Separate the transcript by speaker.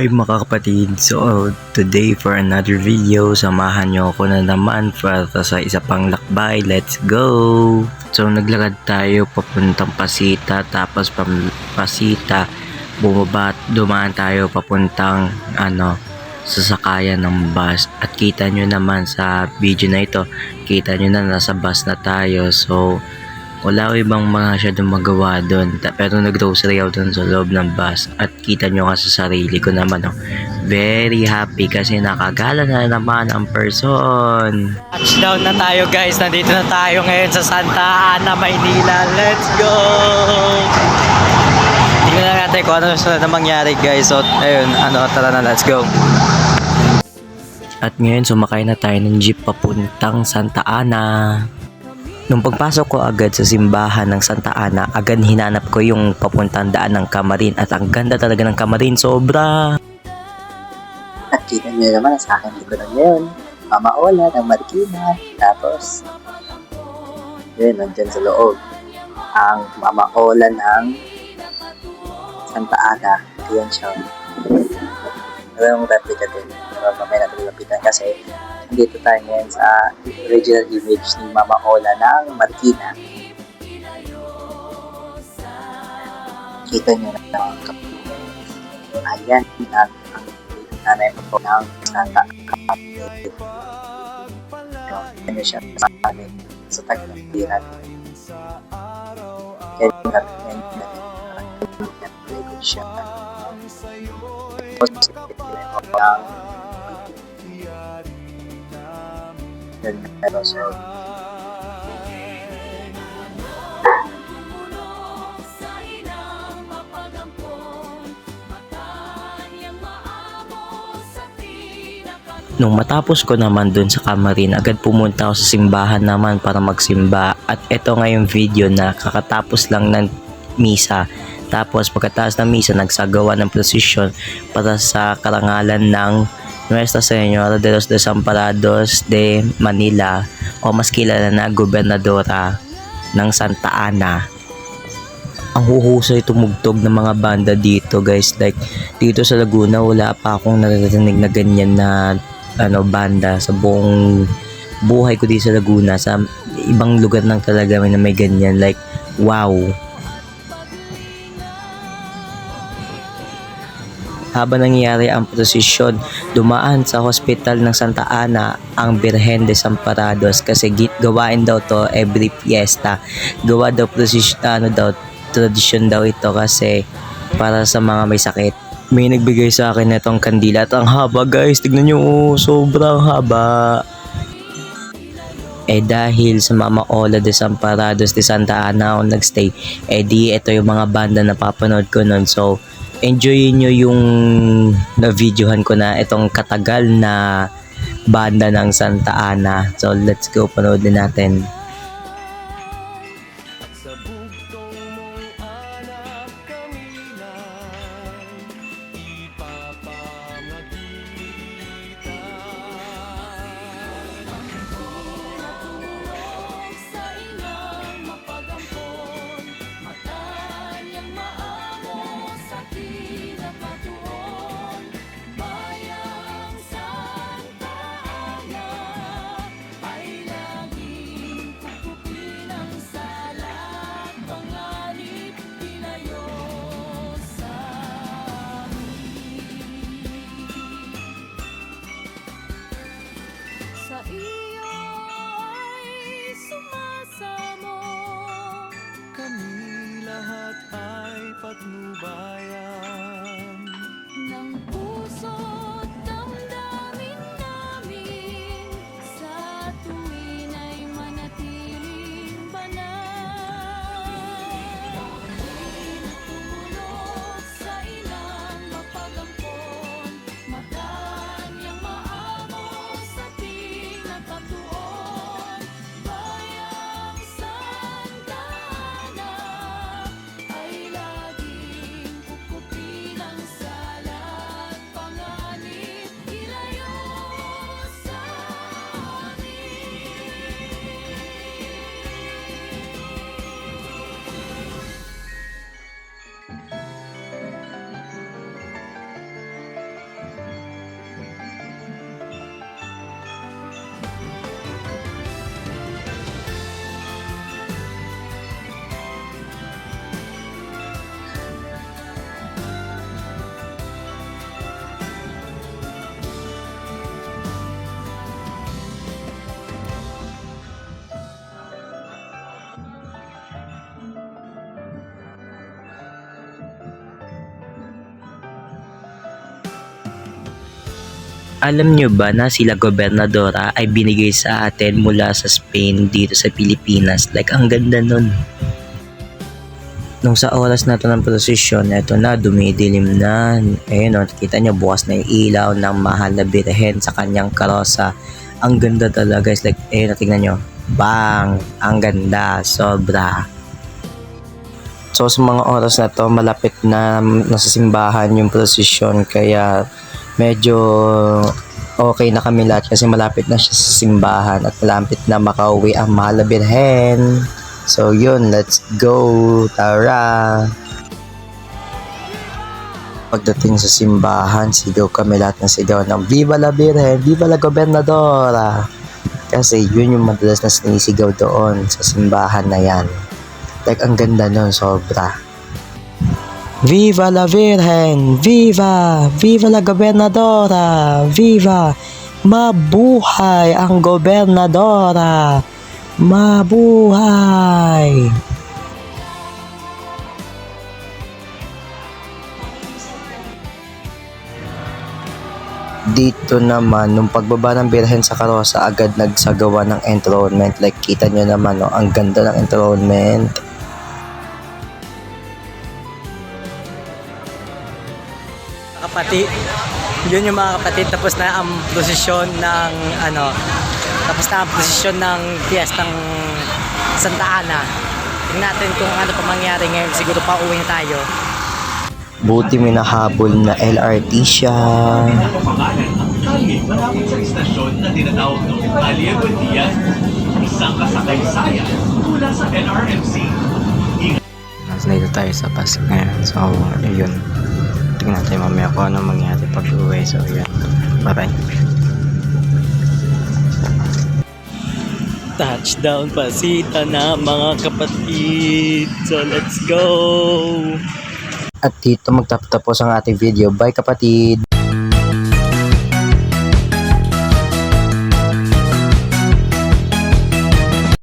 Speaker 1: Hi mga kapatid, so today for another video, samahan nyo ako na naman para sa isa pang lakbay. Let's go! So naglakad tayo papuntang Pasita, tapos Pasita bumaba at dumaan tayo papuntang sasakayan ng bus. At kita nyo naman sa video na ito, kita nyo na nasa bus na tayo. So wala ko ibang masyadong magawa doon, pero nag-grocery ako doon sa loob ng bus. At kita nyo nga sa sarili ko naman, very happy kasi nakagala na naman ang person. Touchdown na tayo guys, nandito na tayo ngayon sa Santa Ana, Maynila. Let's go! Tingnan na natin kung ano na mangyari guys. So ayun, tara na, let's go. At ngayon sumakay na tayo ng jeep papuntang Santa Ana. Nung pagpasok ko agad sa simbahan ng Santa Ana, agad hinanap ko yung papuntang daan ng Camarin. At ang ganda talaga ng Camarin, sobra!
Speaker 2: At kita nyo naman sa akin likodan ngayon, Mama Ola ng Marikina. Tapos, yun, nandyan sa loob, ang Mama Ola ng Santa Ana. Ayan siya. Mayroong replica din. Pero mamaya natin lapitan kasi dito tayo ngayon sa original image ni Mama Ola ng Marikina. Kita nyo na ang ayan ang nanay po ng Santa Ana. Ano siya sa amin sa tagpiran. Kaya natin siya.
Speaker 1: Nung matapos ko naman dun sa Camarin, agad pumunta ako sa simbahan naman para magsimba. At ito nga yung video na kakatapos lang ng misa. Tapos pagkatapos ng misa, nagsagawa ng prosesyon para sa karangalan ng Nuestra Señora de los Desamparados de Manila, o mas kilala na Gobernadora ng Santa Ana. Ang huhusay tumugtog ng mga banda dito guys. Like dito sa Laguna, wala pa akong naririnig na ganyan na banda sa buong buhay ko dito sa Laguna. Sa ibang lugar lang talaga na may ganyan. Like wow. Habang nangyayari ang prosesyon, dumaan sa hospital ng Santa Ana ang Birhen de Desamparados kasi gawain daw to every fiesta. Gawa daw prosesyon, tradisyon daw ito kasi para sa mga may sakit. May nagbigay sa akin itong kandila at ang haba guys, tignan nyo, sobrang haba. Dahil sa Mama Ola de Desamparados de Santa Ana ako nagstay, di ito yung mga banda na papanood ko nun. So enjoyin nyo yung na-videohan ko na itong katagal na banda ng Santa Ana. So let's go, panoodin natin.
Speaker 3: Sa iyo ay sumasamo, kami lahat ay patnubayan ng puso't damdamin namin, sa tuwin ay manatiling banal. Tumulog sa ilang mapagampon, matanyang maamo sa tinapag.
Speaker 1: Alam nyo ba na sila gobernadora ay binigay sa atin mula sa Spain dito sa Pilipinas? Like, ang ganda nun. Nung sa oras na to ng prosesyon, eto na, dumidilim na. Ayun o, kita nyo, bukas na yung ilaw ng mahal na birhen sa kanyang karosa. Ang ganda talaga guys. Like, ayun o, tingnan nyo. Bang! Ang ganda. Sobra. So, sa mga oras na to, malapit na nasa simbahan yung prosesyon. Kaya, medyo okay na kami lahat kasi malapit na siya sa simbahan at malapit na makauwi ang mahal na birhen. So yun, let's go, tara! Pagdating sa simbahan, sigaw kami lahat ng sigaw ng Viva la Virgen, Viva la Gobernadora! Kasi yun yung madalas na sinisigaw doon sa simbahan na yan. Like, ang ganda nun, sobra. Viva la Virgen! Viva! Viva la Gobernadora! Viva! Mabuhay ang Gobernadora! Mabuhay! Dito naman, nung pagbaba ng birhen sa karosa, agad nagsagawa ng enthronement. Like, kita nyo naman, no? Ang ganda ng enthronement. Kapatid, yun yung mga kapatid, tapos na ang prosesyon ng tapos na ang prosesyon ng Fiestang Santa Ana. Tingnan natin kung ano pa mangyari ngayon, siguro pa uwi na tayo. Buti may nahabol na LRT siya.
Speaker 4: Malapit sa istasyon na tinatawag ng Alia Buendia, isang kasakay-sayan mula sa NRMC.
Speaker 1: Nandito tayo sa bus ngayon. So, yun. Tingnan natin mamaya kung ano mangyari pag uwi. So, yun. Bye-bye. Touchdown Pasita na mga kapatid. So, let's go! At dito magtatapos ang ating video. Bye kapatid!